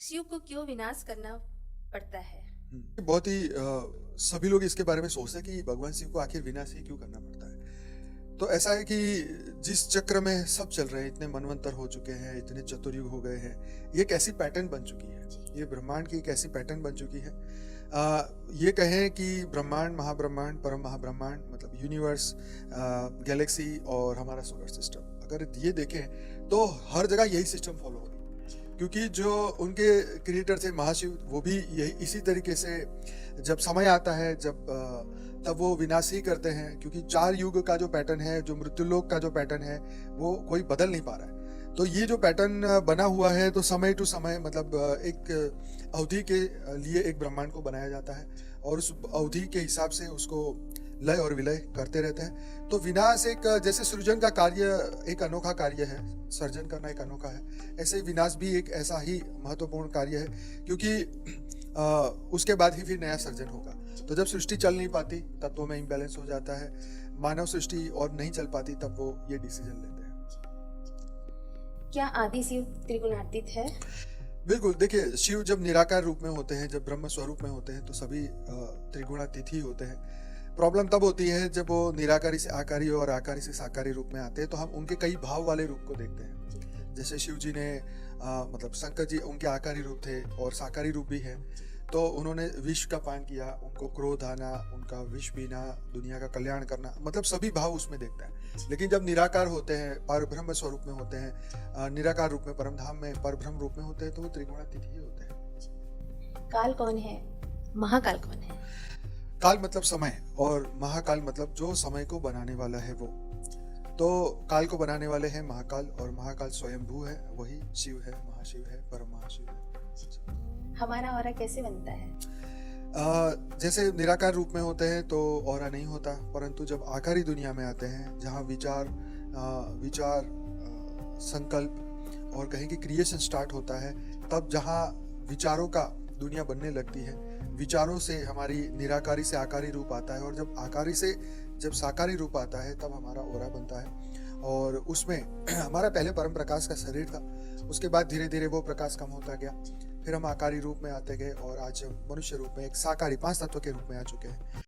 शिव को क्यों विनाश करना पड़ता है? बहुत ही सभी लोग इसके बारे में सोचते हैं कि भगवान शिव को आखिर विनाश ही क्यों करना पड़ता है। तो ऐसा है कि जिस चक्र में सब चल रहे हैं, इतने मनवंतर हो चुके हैं, इतने चतुर्युग हो गए हैं, ये एक ऐसी पैटर्न बन चुकी है, ये ब्रह्मांड की एक ऐसी पैटर्न बन चुकी है। ये कहें कि ब्रह्मांड, महाब्रह्मांड, परम महाब्रह्मांड मतलब यूनिवर्स, गैलेक्सी और हमारा सोलर सिस्टम, अगर ये देखें तो हर जगह यही सिस्टम फॉलो हो रही है। क्योंकि जो उनके क्रिएटर थे महाशिव, वो भी यही इसी तरीके से जब समय आता है, तब वो विनाश ही करते हैं। क्योंकि 4 युग का जो पैटर्न है, जो मृत्युलोक का जो पैटर्न है, वो कोई बदल नहीं पा रहा है। तो ये जो पैटर्न बना हुआ है, तो समय टू समय मतलब एक अवधि के लिए एक ब्रह्मांड को बनाया जाता है और उस अवधि के हिसाब से उसको लय और विलय करते रहते हैं। तो विनाश एक जैसे सृजन का कार्य एक अनोखा कार्य है, सर्जन करना एक अनोखा है, ऐसे विनाश भी एक ऐसा ही महत्वपूर्ण कार्य है। क्योंकि उसके बाद ही फिर नया सर्जन होगा। तो जब सृष्टि चल नहीं पाती, तत्वों में इम्बैलेंस हो जाता है, मानव सृष्टि और नहीं चल पाती, तब वो ये डिसीजन लेते हैं। क्या आदि शिव त्रिगुणातीत है? बिल्कुल, देखिए शिव जब निराकार रूप में होते हैं, जब ब्रह्म स्वरूप में होते हैं, तो सभी त्रिगुणातीत ही होते हैं। प्रॉब्लम तब होती है जब वो निराकारी से आकारी और आकारी से साकारी रूप में आते हैं, तो हम उनके कई भाव वाले रूप को देखते हैं। जैसे शिव जी ने मतलब शंकर जी उनके आकारी रूप थे और साकारी रूप भी है। तो उन्होंने विष का पान किया, उनको क्रोध आना, उनका विष पीना, दुनिया का कल्याण करना, मतलब सभी भाव उसमें देखता है। लेकिन जब निराकार होते हैं, परब्रह्म स्वरूप में होते हैं, निराकार रूप में, परमधाम में परब्रह्म रूप में होते हैं, तो वो त्रिगुणातीत ही होते हैं। काल कौन है? महाकाल कौन है? काल मतलब समय और महाकाल मतलब जो समय को बनाने वाला है वो। तो काल को बनाने वाले हैं महाकाल, और महाकाल स्वयंभू है, वही शिव है, महाशिव है, परम महाशिव है। हमारा ऑरा कैसे बनता है? जैसे निराकार रूप में होते हैं तो ऑरा नहीं होता, परंतु जब आकारी दुनिया में आते हैं, जहाँ विचार, संकल्प और कहें कि क्रिएशन स्टार्ट होता है, तब जहाँ विचारों का दुनिया बनने लगती है, विचारों से हमारी निराकारी से आकारी रूप आता है, और जब आकारी से जब साकारी रूप आता है, तब हमारा ओरा बनता है। और उसमें हमारा पहले परम प्रकाश का शरीर था, उसके बाद धीरे धीरे वो प्रकाश कम होता गया, फिर हम आकारी रूप में आते गए और आज मनुष्य रूप में एक साकारी 5 तत्व के रूप में आ चुके हैं।